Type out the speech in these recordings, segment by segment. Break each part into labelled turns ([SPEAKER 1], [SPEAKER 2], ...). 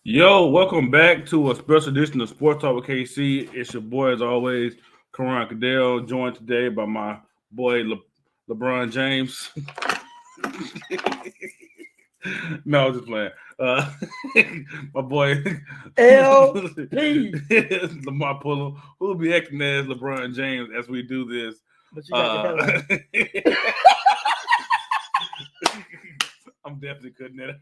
[SPEAKER 1] Yo, welcome back to a special edition of Sports Talk with KC. It's your boy, as always, KaRon Caddell, joined today by my boy LeBron James. No, just playing. Uh, my boy
[SPEAKER 2] LP.
[SPEAKER 1] Lamar Pullom, who will be acting as LeBron James as we do this.
[SPEAKER 2] But you got the hell out.
[SPEAKER 1] I'm definitely cutting that out.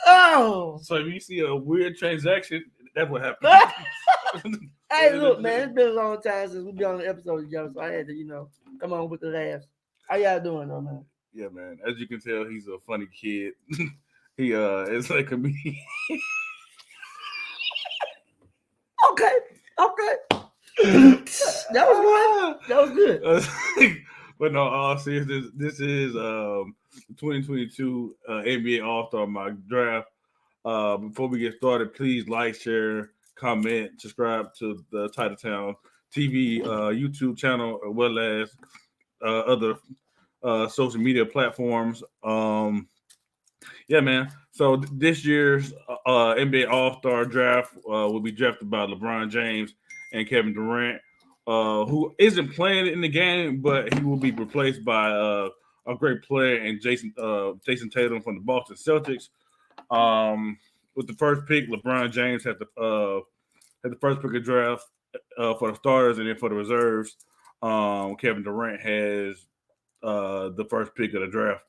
[SPEAKER 2] Oh.
[SPEAKER 1] So if you see a weird transaction, that's what happened.
[SPEAKER 2] Hey, look, man, it's been a long time since we've been on an episode together, so I had to, come on with the laughs. How y'all doing, though, man?
[SPEAKER 1] Yeah, man. As you can tell, he's a funny kid. He is like a comedian.
[SPEAKER 2] Okay. That was one. That was good.
[SPEAKER 1] But no, all seriousness, this is 2022 NBA All-Star mock draft. Before we get started, please like, share, comment, subscribe to the Titletown TV YouTube channel, as well as other social media platforms. Yeah, man. So this year's NBA All-Star draft will be drafted by LeBron James and Kevin Durant, who isn't playing in the game, but he will be replaced by a great player in Jason Tatum from the Boston Celtics. With the first pick, LeBron James had the first pick of draft for the starters, and then for the reserves, Kevin Durant has the first pick of the draft.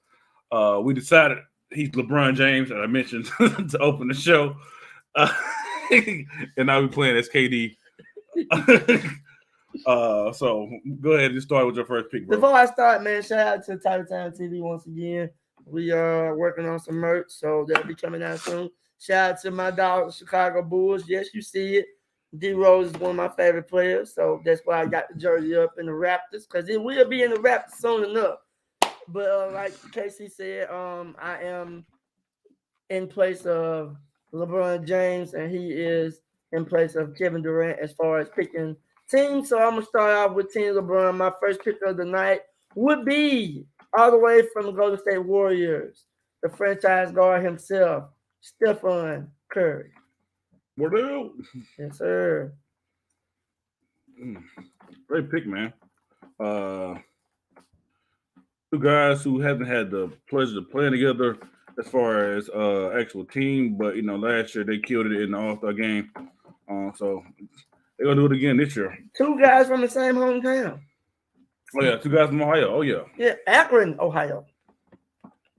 [SPEAKER 1] We decided he's LeBron James, as I mentioned to open the show, and I'll be playing as KD. So go ahead and start with your first pick, bro.
[SPEAKER 2] Before I start, man, shout out to Titletown TV once again. We are working on some merch, so that'll be coming out soon. Shout out to my dog, Chicago Bulls. Yes, you see it. D Rose is one of my favorite players, so that's why I got the jersey up in the Raptors, because it will be in the Raptors soon enough. But like Casey said, I am in place of LeBron James, and he is in place of Kevin Durant as far as picking teams. So I'm gonna start off with Team LeBron. My first pick of the night would be all the way from the Golden State Warriors, the franchise guard himself, Stephen Curry.
[SPEAKER 1] What else?
[SPEAKER 2] Yes, sir.
[SPEAKER 1] Great pick, man. Two guys who haven't had the pleasure of playing together as far as actual team, but last year they killed it in the All-Star game. So they're gonna do it again this year.
[SPEAKER 2] Two guys from the same hometown.
[SPEAKER 1] Oh yeah, two guys from Ohio. Oh yeah.
[SPEAKER 2] Yeah, Akron, Ohio.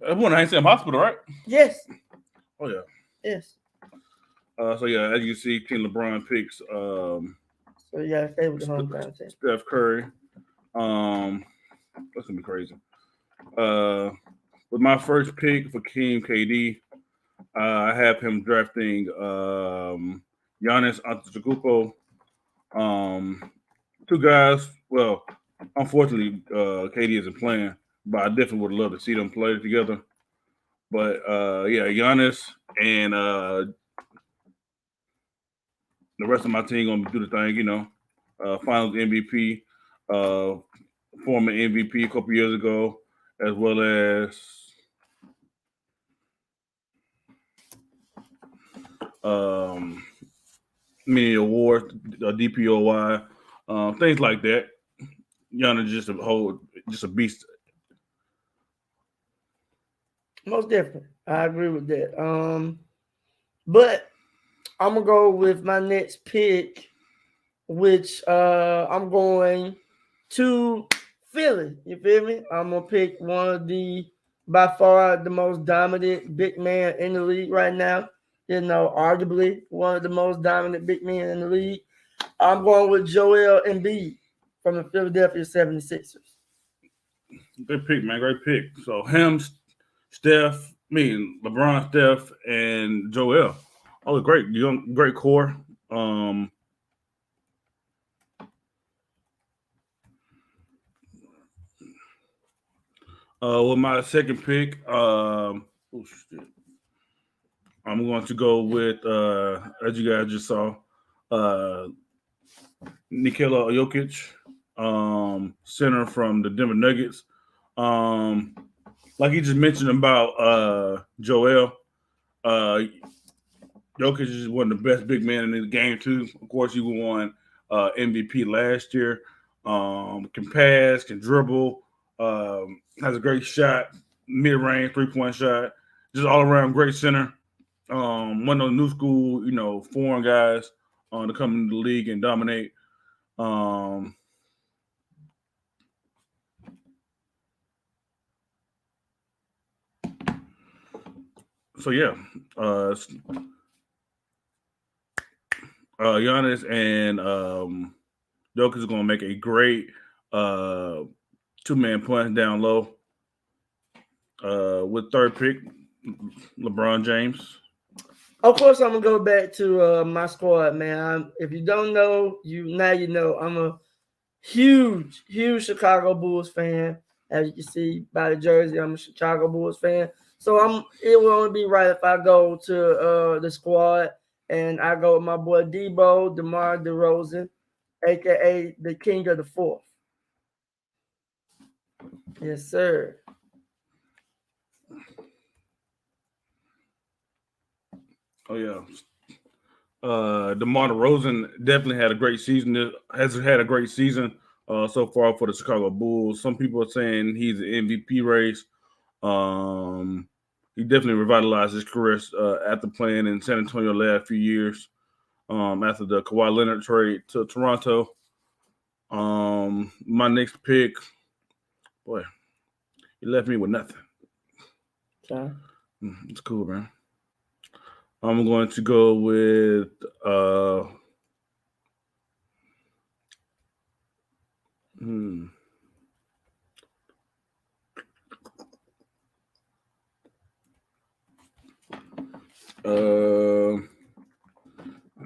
[SPEAKER 1] That's one I ain't seen hospital, right?
[SPEAKER 2] Yes.
[SPEAKER 1] Oh yeah.
[SPEAKER 2] Yes.
[SPEAKER 1] So yeah, as you see, Team LeBron picks
[SPEAKER 2] So you gotta stay with the hometown team.
[SPEAKER 1] Steph Curry. That's gonna be crazy. With my first pick for Team KD, I have him drafting Giannis Antetokounmpo. Two guys. Well, unfortunately, KD isn't playing, but I definitely would love to see them play together. But yeah, Giannis and the rest of my team gonna do the thing. Finals MVP, former MVP a couple years ago, as well as many awards, DPOY, things like that. Giannis just a beast.
[SPEAKER 2] Most definitely, I agree with that. But I'm gonna go with my next pick, which I'm going to Philly. You feel me? I'm gonna pick one of the by far the most dominant big man in the league right now. Arguably one of the most dominant big men in the league. I'm going with Joel Embiid from the Philadelphia 76ers.
[SPEAKER 1] Great pick, man. Great pick. So him, Steph, LeBron, Steph, and Joel. Oh, great, great core. With my second pick, I'm going to go with, as you guys just saw, Nikola Jokic, center from the Denver Nuggets. like you just mentioned about Joel, uh, Jokic is one of the best big men in the game too. Of course, he won MVP last year. Can pass, can dribble, has a great shot, mid-range 3-point shot. Just all around great center. One of those new school, foreign guys to come into the league and dominate. Um, so yeah, Giannis and Jokic is going to make a great two-man punch down low with third pick, LeBron James.
[SPEAKER 2] Of course, I'm gonna go back to my squad, man. If you don't know, you know. I'm a huge Chicago Bulls fan. As you can see by the jersey, I'm a Chicago Bulls fan. So it will only be right if I go to the squad and I go with my boy Debo, DeMar DeRozan, aka the King of the Fourth. Yes, sir.
[SPEAKER 1] Oh yeah. DeMar DeRozan definitely had a great season. Has had a great season so far for the Chicago Bulls. Some people are saying he's an MVP race. He definitely revitalized his career after playing in San Antonio the last few years. After the Kawhi Leonard trade to Toronto. My next pick, boy, he left me with nothing.
[SPEAKER 2] Okay.
[SPEAKER 1] It's cool, man. I'm going to go with I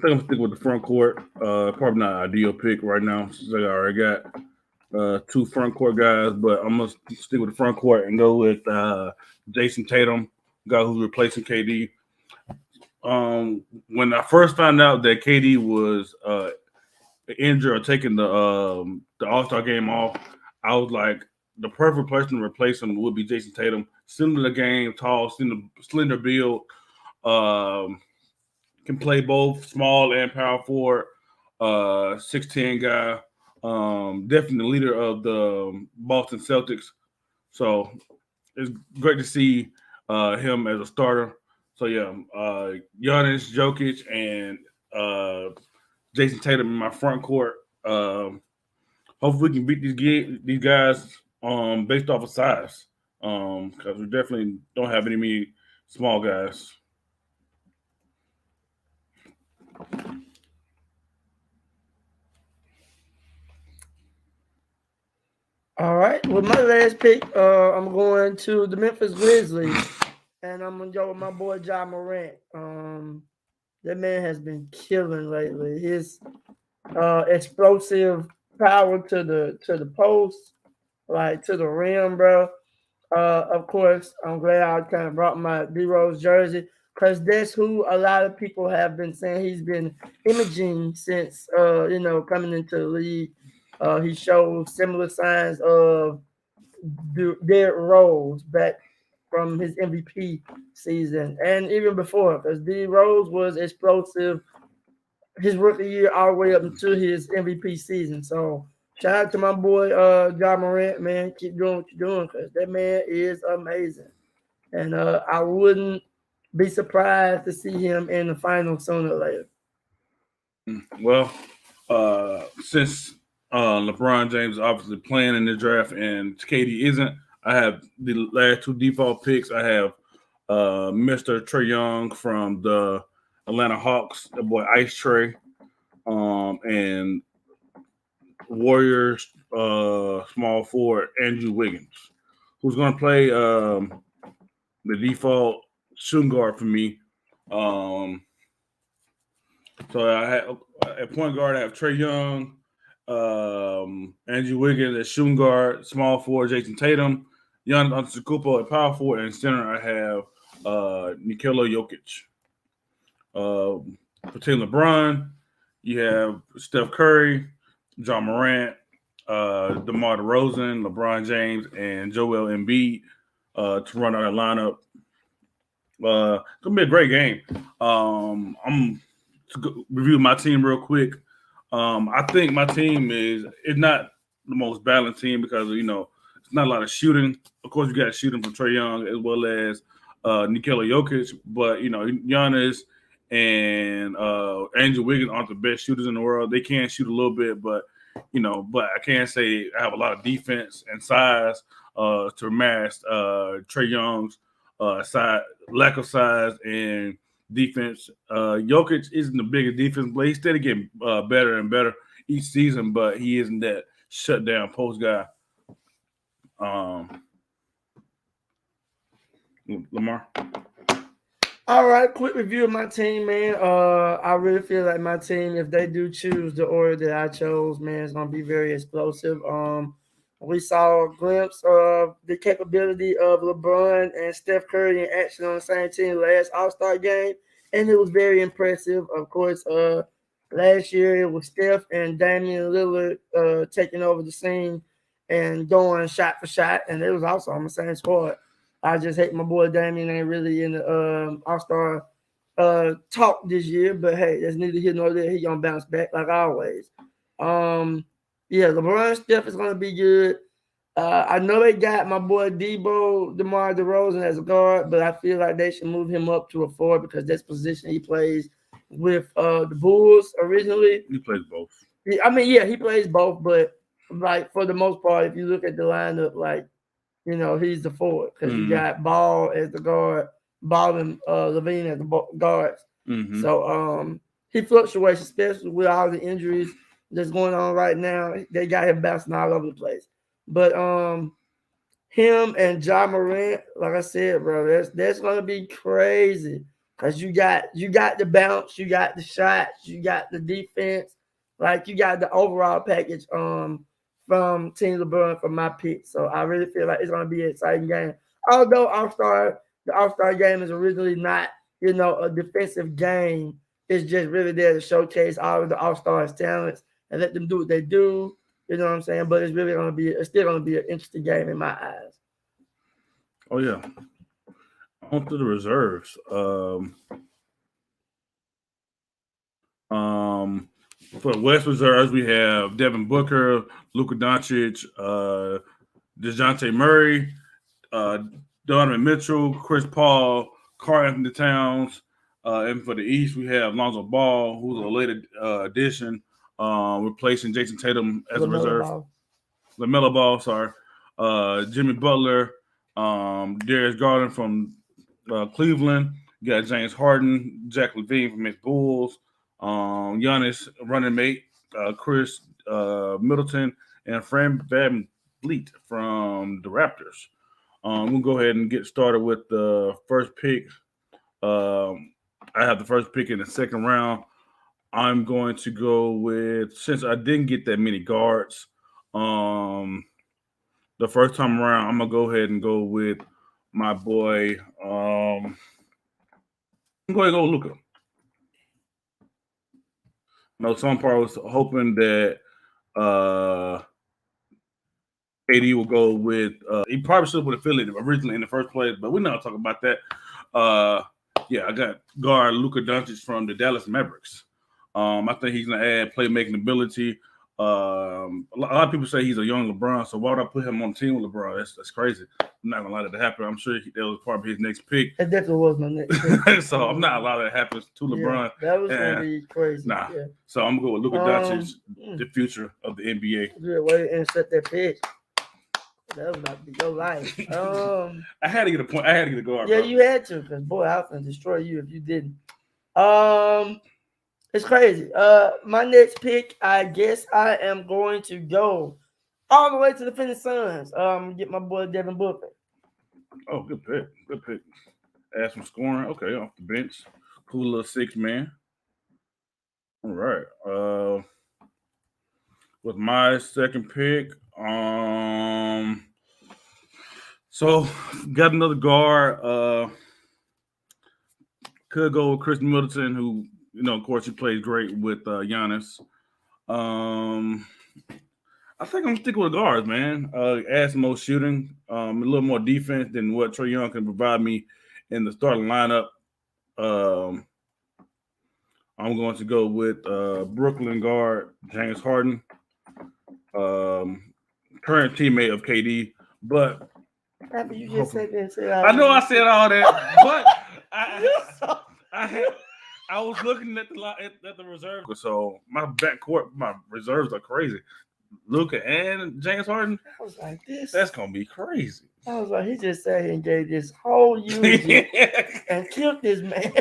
[SPEAKER 1] think I'm sticking with the front court. Probably not an ideal pick right now since I already got two front court guys, but I'm gonna stick with the front court and go with Jason Tatum, guy who's replacing KD. When I first found out that KD was injured or taking the All-Star game off, I was like, the perfect person to replace him would be Jason Tatum. Similar to the game, tall, slender build. Can play both small and power forward. 6'10" guy. Definitely the leader of the Boston Celtics. So it's great to see him as a starter. So yeah, Giannis, Jokic, and Jason Tatum in my front court. Hopefully we can beat these guys based off of size. Because we definitely don't have any many small guys.
[SPEAKER 2] All right. With my last pick, I'm going to the Memphis Grizzlies, and I'm gonna go with my boy Ja Morant. That man has been killing lately. His explosive power to the post, like to the rim, bro. Of course, I'm glad I kind of brought my D Rose jersey because that's who a lot of people have been saying he's been imaging since coming into the league. He showed similar signs of Derrick Rose back from his MVP season and even before, because D Rose was explosive his rookie year all the way up into his MVP season. So shout out to my boy Ja Morant, man. Keep doing what you're doing because that man is amazing. And I wouldn't be surprised to see him in the final sooner or later.
[SPEAKER 1] Well, since LeBron James is obviously playing in the draft and KD isn't, I have the last two default picks. I have Mr. Trae Young from the Atlanta Hawks, the boy Ice Trae, and Warriors small forward Andrew Wiggins, who's going to play the default shooting guard for me. So I have at point guard, I have Trae Young, Andrew Wiggins at shooting guard, small forward Jason Tatum, Giannis Antetokounmpo at power forward, and center I have Nikola Jokic. For Team LeBron, you have Steph Curry, Ja Morant, DeMar DeRozan, LeBron James, and Joel Embiid. to run out that lineup. It's gonna be a great game. I'm to review my team real quick. I think my team is not the most balanced team because it's not a lot of shooting. Of course, you got shooting from Trae Young as well as Nikola Jokic, but Giannis and Andrew Wiggins aren't the best shooters in the world. They can shoot a little bit, but I can't say I have a lot of defense and size to match Trae Young's lack of size and defense. Jokic isn't the biggest defense player. He's steady getting better and better each season, but he isn't that shutdown post guy. Lamar.
[SPEAKER 2] All right, quick review of my team, man. I really feel like my team, if they do choose the order that I chose, man, it's gonna be very explosive. We saw a glimpse of the capability of LeBron and Steph Curry in action on the same team last All-Star game, and it was very impressive. Of course, last year it was Steph and Damian Lillard taking over the scene and going shot for shot, and it was also on the same squad. I just hate my boy Damian ain't really in the All-Star talk this year, but hey, that's neither here nor there. He gonna bounce back like always. Yeah, LeBron Steph is gonna be good. I know they got my boy DeMar DeRozan as a guard, but I feel like they should move him up to a forward because that's position he plays with the Bulls originally.
[SPEAKER 1] He plays both.
[SPEAKER 2] He plays both, but like for the most part, if you look at the lineup, like he's the forward because you got Ball as the guard, Ball and Levine as the guards.
[SPEAKER 1] Mm-hmm.
[SPEAKER 2] So he fluctuates, especially with all the injuries that's going on right now. They got him bouncing all over the place. But him and Ja Morant, like I said, bro, that's gonna be crazy because you got the bounce, you got the shots, you got the defense, like you got the overall package. From Team LeBron for my pick. So I really feel like it's going to be an exciting game. Although the All-Star game is originally not, a defensive game. It's just really there to showcase all of the All-Stars' talents and let them do what they do. You know what I'm saying? But it's still going to be an interesting game in my eyes.
[SPEAKER 1] Oh, yeah. On to the reserves. For West Reserves, we have Devin Booker, Luka Doncic, DeJounte Murray, Donovan Mitchell, Chris Paul, Karl-Anthony Towns. And for the East, we have Lonzo Ball, who's a late addition, replacing Jason Tatum as a reserve. LaMelo Ball, sorry. Jimmy Butler, Darius Garland from Cleveland. You got James Harden, Jack LaVine from his Bulls. Giannis running mate, Chris Middleton, and Fred VanVleet from the Raptors. We'll go ahead and get started with the first pick. I have the first pick in the second round. I'm going to go with, since I didn't get that many guards the first time around, I'm going to go ahead and go with my boy. I'm going to go with Luka. Some part was hoping that KD will go with. He probably should have with Philly originally in the first place, but we're not talking about that. I got guard Luka Doncic from the Dallas Mavericks. I think he's gonna add playmaking ability. A lot of people say he's a young LeBron, so why would I put him on the team with LeBron? That's crazy. I'm not gonna allow that to happen. I'm sure that was part of his next pick.
[SPEAKER 2] That definitely was my next pick.
[SPEAKER 1] So I'm not allowed that happen to LeBron.
[SPEAKER 2] That was gonna be crazy.
[SPEAKER 1] Nah. Yeah. So I'm gonna go with Luka Doncic, the future of the NBA.
[SPEAKER 2] Good way to insert that pick. That was about to be your life.
[SPEAKER 1] I had to get a point. I had to get a guard.
[SPEAKER 2] Yeah,
[SPEAKER 1] bro.
[SPEAKER 2] you had to, because boy, I was gonna destroy you if you didn't. It's crazy. My next pick, I guess I am going to go all the way to the Phoenix Suns. Get my boy Devin Booker.
[SPEAKER 1] Oh, good pick. Good pick. Add some scoring. Okay, off the bench. Cool little 6-man. All right. With my second pick, so got another guard. Could go with Chris Middleton, who, of course, he plays great with Giannis. I I think I'm sticking with guards, man. Add some more shooting, a little more defense than what Trae Young can provide me in the starting lineup. I'm going to go with Brooklyn guard James Harden, current teammate of KD. But
[SPEAKER 2] After you just said that,
[SPEAKER 1] I know I said all that, but I was looking at the reserve. So my backcourt, my reserves are crazy. Luka and James Harden.
[SPEAKER 2] I was like, this.
[SPEAKER 1] That's gonna be crazy.
[SPEAKER 2] I was like, he just sat here and gave this whole eulogy and killed this man.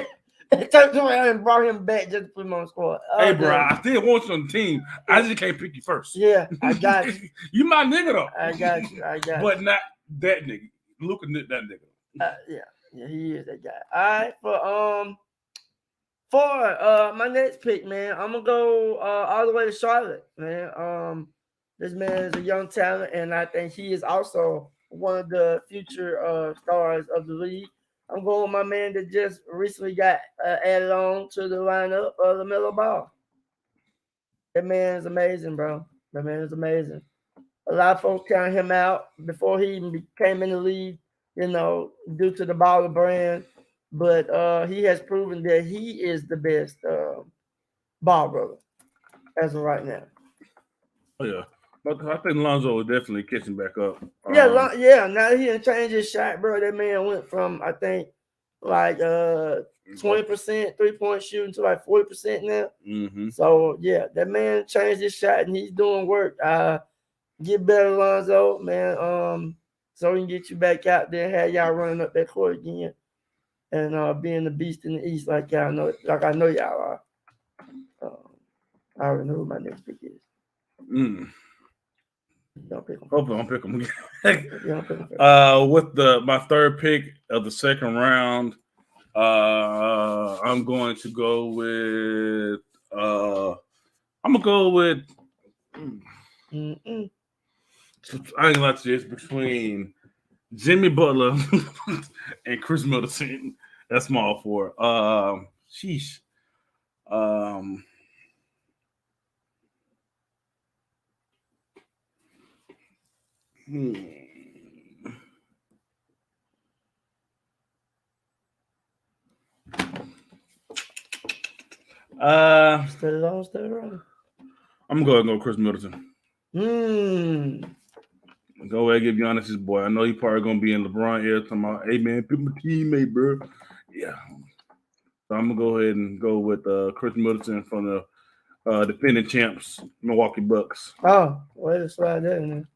[SPEAKER 2] And turned around and brought him back just to put him on the squad.
[SPEAKER 1] Hey, bro, I still want you on the team. I just can't pick you first.
[SPEAKER 2] Yeah, I got you.
[SPEAKER 1] You my nigga though.
[SPEAKER 2] I got you.
[SPEAKER 1] But not that nigga. Luka, that nigga.
[SPEAKER 2] Yeah, he is that guy. All right, for my next pick, man, I'm gonna go all the way to Charlotte, man. This man is a young talent, and I think he is also one of the future stars of the league. I'm going with my man that just recently got added on to the lineup, LaMelo Ball. That man is amazing, bro. That man is amazing. A lot of folks count him out before he even came in the league, you know, due to the baller brand. But he has proven that he is the best ball brother as of right now.
[SPEAKER 1] Oh, yeah. But I think Lonzo is definitely catching back up.
[SPEAKER 2] Yeah. Now he done changed his shot, bro. That man went from, I think, like 20% 3-point shooting to like 40% now.
[SPEAKER 1] Mm-hmm.
[SPEAKER 2] So yeah, that man changed his shot and he's doing work. Get better, Lonzo, man. So we can get you back out there, have y'all running up that court again, and being the beast in the East like y'all know, like I know y'all are. I already know who my next pick is. Don't pick him.
[SPEAKER 1] Hopefully, I'll pick him
[SPEAKER 2] again.
[SPEAKER 1] With my third pick of the second round, I'm going to go with. I'm gonna go with. I ain't gonna lie to you. It's between Jimmy Butler and Chris Middleton. That's small for. Sheesh.
[SPEAKER 2] Stay on.
[SPEAKER 1] I'm going to go Chris Middleton. Go ahead and give Giannis his boy. I know he probably going to be in LeBron ear talking about, hey, man, pick my teammate, bro. Yeah. So I'm going to go ahead and go with Chris Middleton from the defending champs, Milwaukee Bucks.
[SPEAKER 2] Oh, way to slide that in there.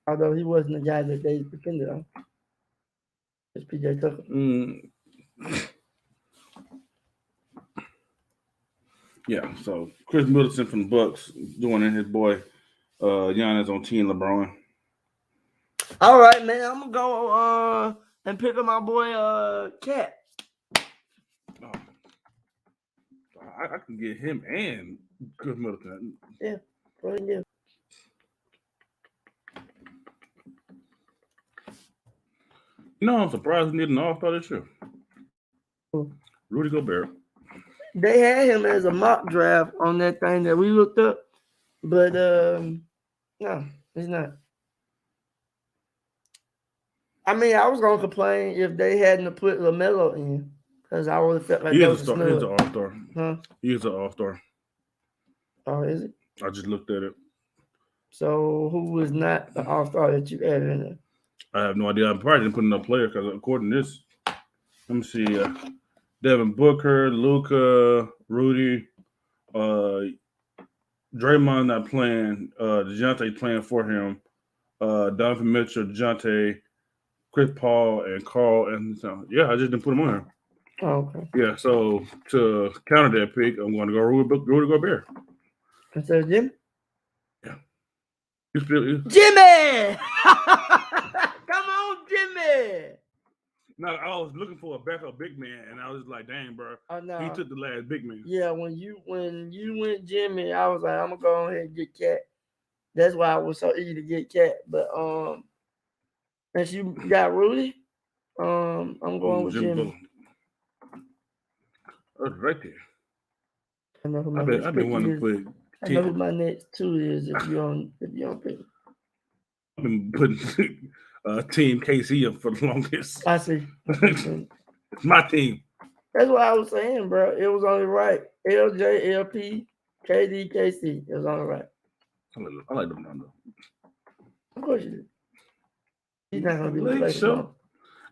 [SPEAKER 2] Although he wasn't the guy that they depended on. It's PJ Tucker.
[SPEAKER 1] Yeah, so Chris Middleton from the Bucks joining his boy Giannis on Team LeBron.
[SPEAKER 2] All right, man. I'm gonna go and pick up my boy Cat.
[SPEAKER 1] Oh, I can get him and Chris Middleton.
[SPEAKER 2] Yeah, go ahead and get him.
[SPEAKER 1] You know, I'm surprised he didn't all-star this year. Rudy Gobert.
[SPEAKER 2] They had him as a mock draft on that thing that we looked up, but no, he's not. I mean, I was gonna complain if they hadn't put LaMelo in, because I would have felt like
[SPEAKER 1] He
[SPEAKER 2] that
[SPEAKER 1] is
[SPEAKER 2] was
[SPEAKER 1] an all-star.
[SPEAKER 2] Huh?
[SPEAKER 1] He is an all-star.
[SPEAKER 2] Oh, is it?
[SPEAKER 1] I just looked at it.
[SPEAKER 2] So who was not the all-star that you added in there?
[SPEAKER 1] I have no idea. I probably didn't put enough players because according to this, let me see. Devin Booker, Luka, Rudy, Draymond not playing. DeJounte playing for him. Donovan Mitchell, DeJounte, Chris Paul, and Carl. And so, yeah, I just didn't put them on here.
[SPEAKER 2] Oh, okay.
[SPEAKER 1] Yeah, so to counter that pick, I'm going to go Rudy Gobert.
[SPEAKER 2] Instead of Jimmy?
[SPEAKER 1] Yeah.
[SPEAKER 2] Jimmy! Come on, Jimmy!
[SPEAKER 1] No, I was looking for a backup big man, and I was like, dang, bro.
[SPEAKER 2] Oh, no.
[SPEAKER 1] He took the last big man.
[SPEAKER 2] Yeah, when you went Jimmy, I was like, I'm going to go ahead and get Cat. That's why I was so eager to get Cat. But since you got Rudy, I'm going with Jimmy.
[SPEAKER 1] That's right there.
[SPEAKER 2] I know who
[SPEAKER 1] I've been wanting to put
[SPEAKER 2] I know who my next two is if you don't pick.
[SPEAKER 1] I've been putting Team KC up for the longest.
[SPEAKER 2] I see.
[SPEAKER 1] It's my team.
[SPEAKER 2] That's what I was saying, bro. It was only right. LJ, LP, KD, KC. It was only right.
[SPEAKER 1] I like LeBron though.
[SPEAKER 2] Of course you do. He's not gonna be in the league long.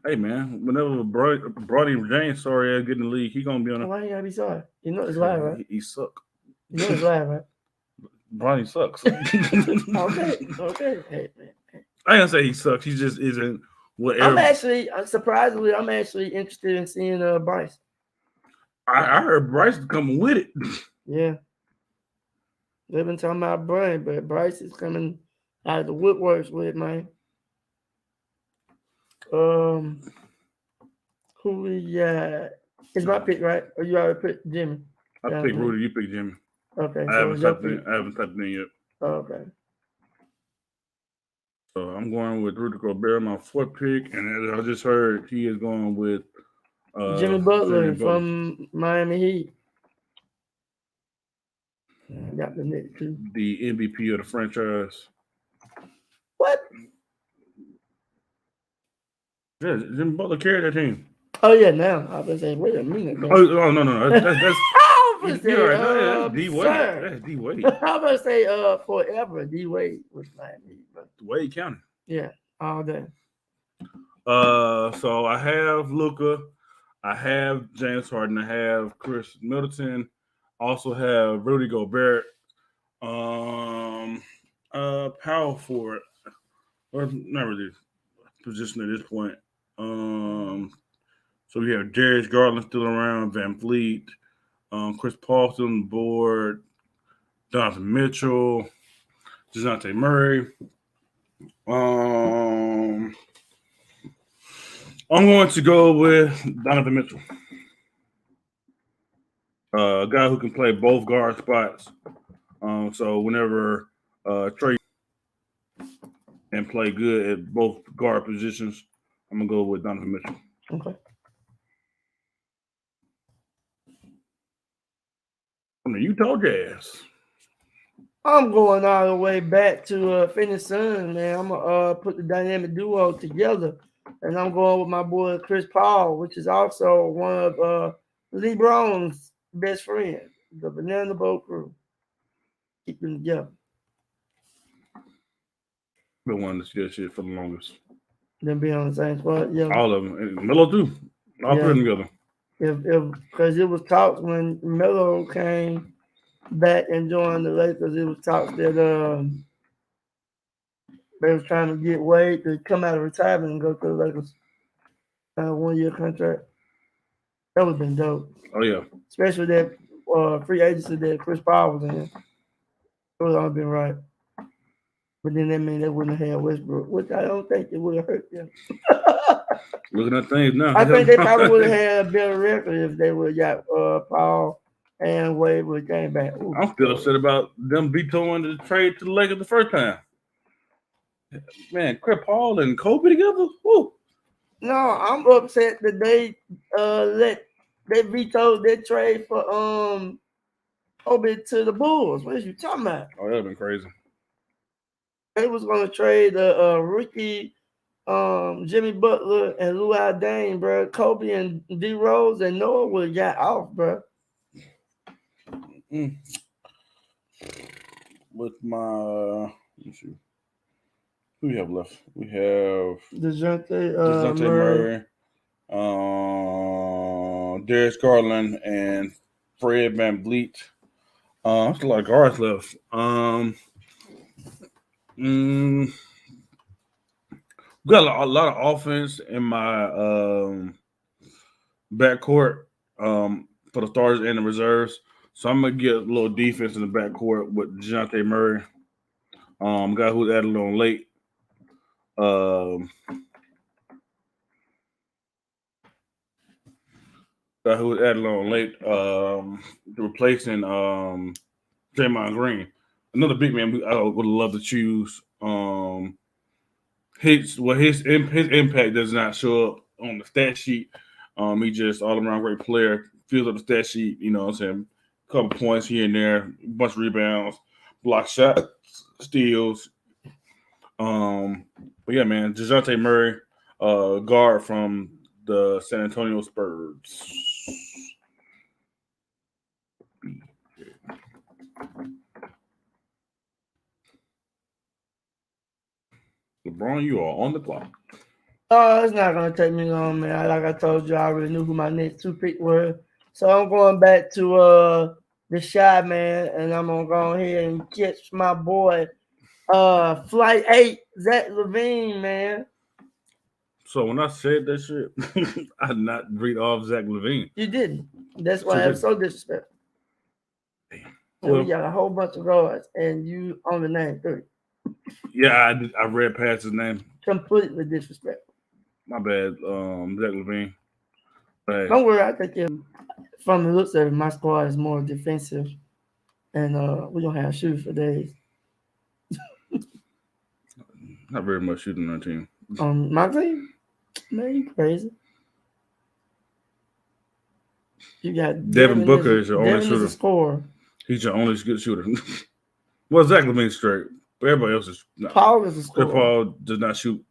[SPEAKER 1] Hey man, whenever Bronny James sorry ass get in the league, he gonna be on.
[SPEAKER 2] Why you gotta be sorry? You know it's live, right?
[SPEAKER 1] He suck.
[SPEAKER 2] You know it's live, right?
[SPEAKER 1] Bronny sucks.
[SPEAKER 2] Okay. Hey man.
[SPEAKER 1] I ain't gonna say he sucks. He just isn't whatever.
[SPEAKER 2] Surprisingly, I'm actually interested in seeing Bryce.
[SPEAKER 1] I heard Bryce is coming with it.
[SPEAKER 2] Yeah. They've been talking about Brian, but Bryce is coming out of the woodworks with it, man. Who we got? It's my pick, right? Or you already picked Jimmy?
[SPEAKER 1] I picked Rudy, you picked Jimmy.
[SPEAKER 2] Okay.
[SPEAKER 1] I haven't typed it in yet.
[SPEAKER 2] Okay.
[SPEAKER 1] So I'm going with Rudy Gobert, my fourth pick, and as I just heard, he is going with
[SPEAKER 2] Jimmy Butler from Miami Heat. I got the next two.
[SPEAKER 1] The MVP of the franchise.
[SPEAKER 2] What?
[SPEAKER 1] Yeah, Jimmy Butler carried that team.
[SPEAKER 2] Oh yeah, now I was saying, wait a minute. Man.
[SPEAKER 1] Oh no, that's
[SPEAKER 2] that's
[SPEAKER 1] D Wade. That's D Wade.
[SPEAKER 2] I was gonna say forever D Wade was Miami, but
[SPEAKER 1] Wade County.
[SPEAKER 2] Yeah, all day.
[SPEAKER 1] So I have Luka, I have James Harden, I have Chris Middleton, also have Rudy Gobert, power forward, or not really position at this point. So we have Darius Garland still around, Van Vliet, Chris Paul still on the board, Donovan Mitchell, DeJounte Murray. I'm going to go with Donovan Mitchell, a guy who can play both guard spots. So whenever Trey and play good at both guard positions, I'm gonna go with Donovan Mitchell.
[SPEAKER 2] Okay.
[SPEAKER 1] From the Utah Jazz.
[SPEAKER 2] I'm going all the way back to Phoenix Suns, man. I'm gonna put the dynamic duo together, and I'm going with my boy Chris Paul, which is also one of LeBron's best friends, the Banana Boat Crew. Keep them together.
[SPEAKER 1] Been wanting to see that shit for the longest.
[SPEAKER 2] Them be on the same spot, yeah.
[SPEAKER 1] All of them, and Melo too. All three of them together.
[SPEAKER 2] Because it was talks when Melo came back and joined the Lakers. It was talks that they was trying to get Wade to come out of retirement and go to the Lakers. 1-year contract. That would have been dope.
[SPEAKER 1] Oh yeah.
[SPEAKER 2] Especially that free agency that Chris Paul was in. It would have been right. But then that means they wouldn't have had Westbrook, which I don't think it would have hurt them.
[SPEAKER 1] Looking at things now.
[SPEAKER 2] I think they probably would have had a better record if they would have got Paul and Wade would have came back. Ooh.
[SPEAKER 1] I'm still upset about them vetoing the trade to the Lakers the first time. Man, Chris Paul and Kobe together? Woo.
[SPEAKER 2] No, I'm upset that they vetoed their trade for Kobe to the Bulls. What are you talking about?
[SPEAKER 1] Oh, that'd been crazy.
[SPEAKER 2] They was gonna trade Ricky, Jimmy Butler, and Luol Deng, bro. Kobe and D Rose and Noah would have got off, bro.
[SPEAKER 1] With my, let me see. Who we have left? We have
[SPEAKER 2] DeJounte
[SPEAKER 1] Murray, Darius Garland, and Fred Van Vliet. That's a lot of guards left. Got a lot of offense in my backcourt for the starters and the reserves. So I'm gonna get a little defense in the backcourt with DeJounte Murray, guy who's added on late. Guy who was added on late, replacing Draymond Green. Another big man I would love to choose. His impact does not show up on the stat sheet. He just all around great player. Fills up the stat sheet, you know what I'm saying? couple points here and there, a bunch of rebounds, block shots, steals. But yeah, man, DeJounte Murray, guard from the San Antonio Spurs. LeBron, you are on the clock.
[SPEAKER 2] Oh, it's not gonna take me long, man. Like I told you, I already knew who my next two picks were. So I'm going back to the Shy Man, and I'm gonna go ahead and catch my boy, Flight 8, Zach LaVine, man.
[SPEAKER 1] So when I said that shit, I did not read off Zach LaVine.
[SPEAKER 2] You didn't. That's why I'm so disrespectful.
[SPEAKER 1] Well,
[SPEAKER 2] we got a whole bunch of guards, and you only named 3.
[SPEAKER 1] Yeah, I read past his name.
[SPEAKER 2] Completely disrespectful.
[SPEAKER 1] My bad, Zach LaVine. But
[SPEAKER 2] don't worry, I think from the looks of it, my squad is more defensive, and we don't have shooters for days.
[SPEAKER 1] Not very much shooting on our team.
[SPEAKER 2] My team, man, you crazy. You got
[SPEAKER 1] Devin Booker is your only shooter.
[SPEAKER 2] Is a scorer.
[SPEAKER 1] He's your only good shooter. Well, Zach LaVine's straight, but everybody else is not.
[SPEAKER 2] Paul is a scorer.
[SPEAKER 1] Paul does not shoot.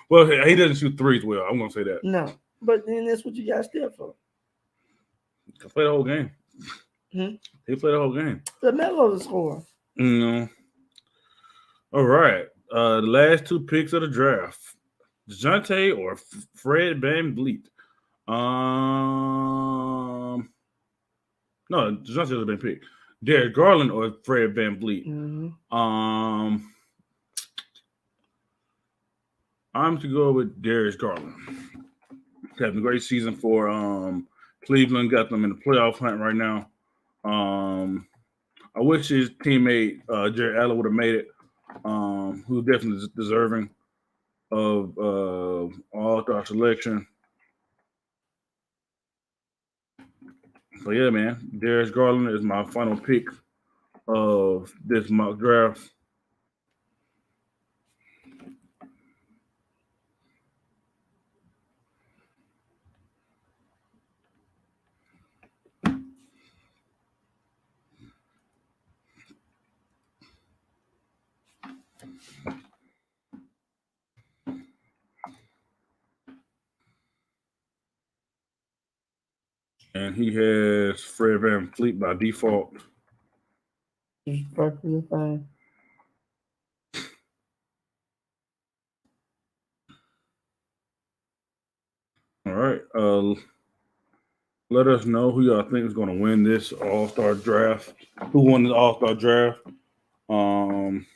[SPEAKER 1] Well, he doesn't shoot threes well. I'm gonna say that.
[SPEAKER 2] No, but then that's what you got still for.
[SPEAKER 1] He played the whole game. He played the whole game.
[SPEAKER 2] LaMelo's a scorer.
[SPEAKER 1] No. All right. The last 2 picks of the draft: DeJounte or Fred VanVleet. No, DeJounte has been picked. Darius Garland or Fred VanVleet. I'm to go with Darius Garland. Having a great season for Cleveland. Got them in the playoff hunt right now. I wish his teammate Jared Allen would have made it. Who's definitely deserving of All-Star selection. So yeah, man, Darius Garland is my final pick of this mock draft. And he has Fred VanVleet by default.
[SPEAKER 2] He's perfectly fine.
[SPEAKER 1] All right. Let us know who y'all think is going to win this All-Star draft. Who won the All-Star draft? It's going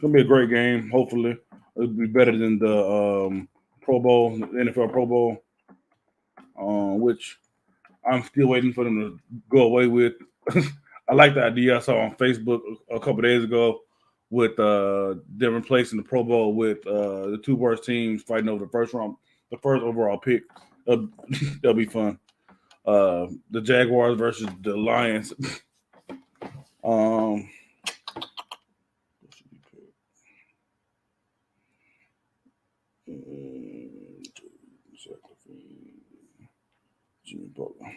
[SPEAKER 1] to be a great game, hopefully. It'll be better than the Pro Bowl, the NFL Pro Bowl, which I'm still waiting for them to go away with. I like the idea I saw on Facebook a couple days ago with them replacing the Pro Bowl with the 2 worst teams fighting over the first overall pick. That'll be fun. The Jaguars versus the Lions. Jimmy Butler.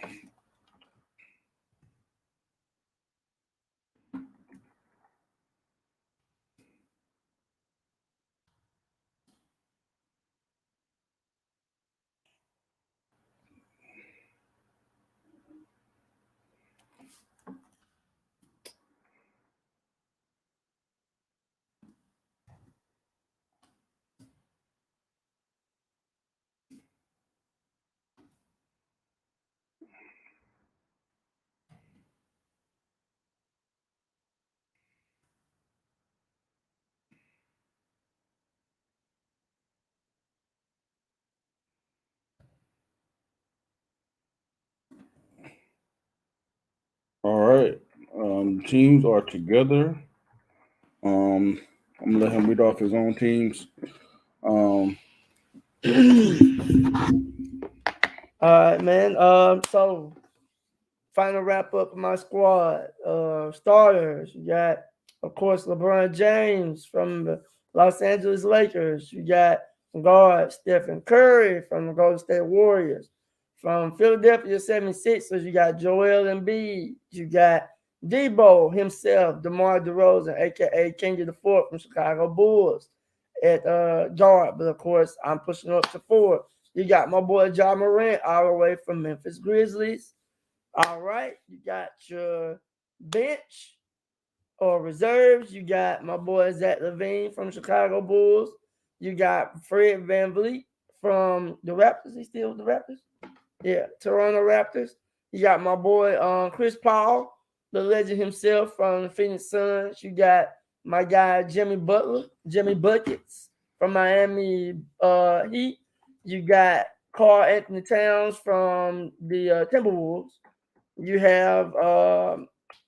[SPEAKER 1] All right. Teams are together. I'm gonna let him read off his own teams.
[SPEAKER 2] All right, man. So final wrap up of my squad. Starters. You got, of course, LeBron James from the Los Angeles Lakers. You got guard Stephen Curry from the Golden State Warriors. From Philadelphia 76ers, you got Joel Embiid. You got Debo himself, DeMar DeRozan, a.k.a. King of the Fourth from Chicago Bulls at guard. But, of course, I'm pushing up to forward. You got my boy Ja Morant all the way from Memphis Grizzlies. All right. You got your bench or reserves. You got my boy Zach LaVine from Chicago Bulls. You got Fred VanVleet from the Raptors. He's still with the Raptors? Yeah, Toronto Raptors. You got my boy Chris Paul, the legend himself from the Phoenix Suns. You got my guy Jimmy Buckets from Miami Heat. You got Karl Anthony Towns from the Timberwolves. You have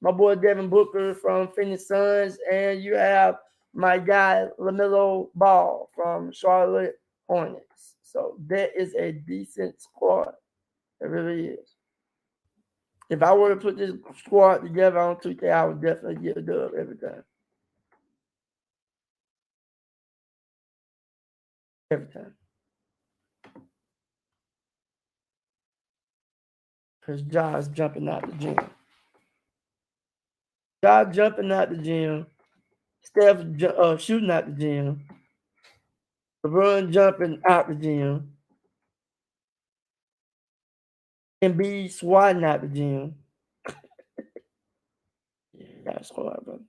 [SPEAKER 2] my boy Devin Booker from Phoenix Suns, and you have my guy LaMelo Ball from Charlotte Hornets. So that is a decent squad. It really is. If I were to put this squad together on 2K, I would definitely get a dub every time. Every time. Because Josh jumping out the gym. Josh jumping out the gym. Steph shooting out the gym. LeBron jumping out the gym. Embiid swatting out the gym. Yeah, got a squad, brother.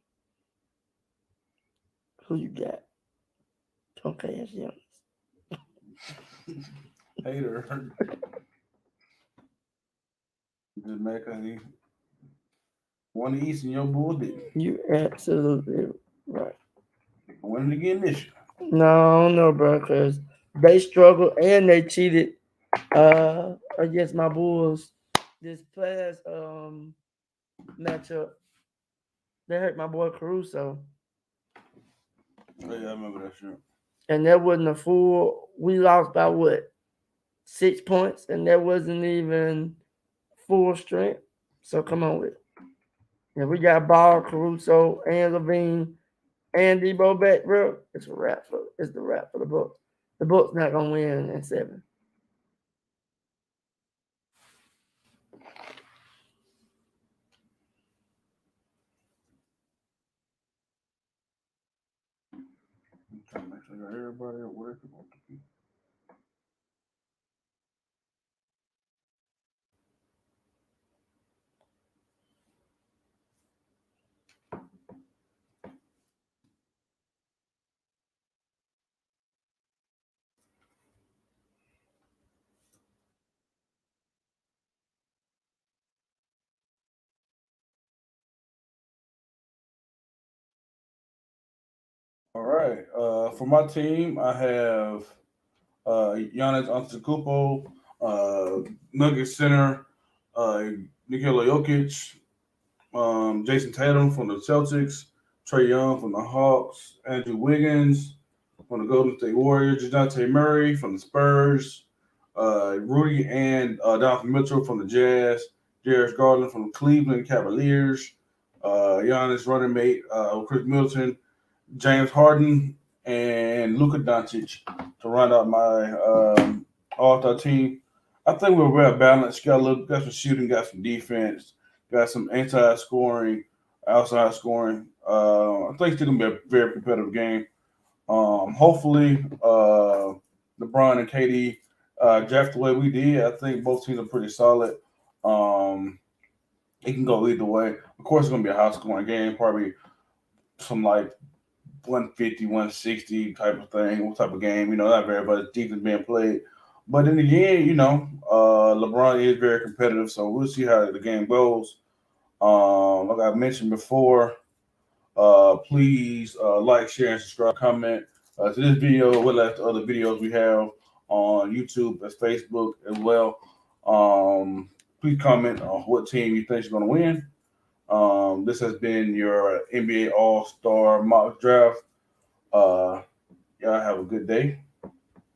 [SPEAKER 2] Who you got? Okay, that's young.
[SPEAKER 1] Hater. Just make he won the East and your Bulls didn't.
[SPEAKER 2] You absolutely right.
[SPEAKER 1] Win it again this year.
[SPEAKER 2] No, bro, because they struggled and they cheated against my Bulls this past matchup. They hurt my boy Caruso.
[SPEAKER 1] Oh, yeah, I remember that shit.
[SPEAKER 2] And that wasn't a full. We lost by what? 6 points, and that wasn't even full strength. So come on with it. And we got Ball, Caruso, and Levine, and Debo back, bro. It's the wrap for the Bucks. The Bucks not gonna win in 7.
[SPEAKER 1] I'm trying to make sure I got everybody at work. All right. For my team, I have Giannis Antetokounmpo, Nuggets center, Nikola Jokic, Jason Tatum from the Celtics, Trae Young from the Hawks, Andrew Wiggins from the Golden State Warriors, Dejounte Murray from the Spurs, Rudy and Donovan Mitchell from the Jazz, Darius Garland from the Cleveland Cavaliers, Giannis running mate, Chris Middleton, James Harden, and Luka Doncic to round out my All-Star team. I think we're well balanced. Got some shooting, got some defense, got some inside scoring, outside scoring. I think it's still gonna be a very competitive game. Hopefully, LeBron and KD draft the way we did. I think both teams are pretty solid. It can go either way. Of course, it's gonna be a high scoring game, probably some like 150, 160 type of thing, what type of game, not very much defense being played. But in the end, LeBron is very competitive, so we'll see how the game goes. Like I mentioned before, please like, share, and subscribe, comment to this video, as well as the other videos we have on YouTube and Facebook as well. Please comment on what team you think is going to win. This has been your NBA All-Star mock draft. Y'all have a good day.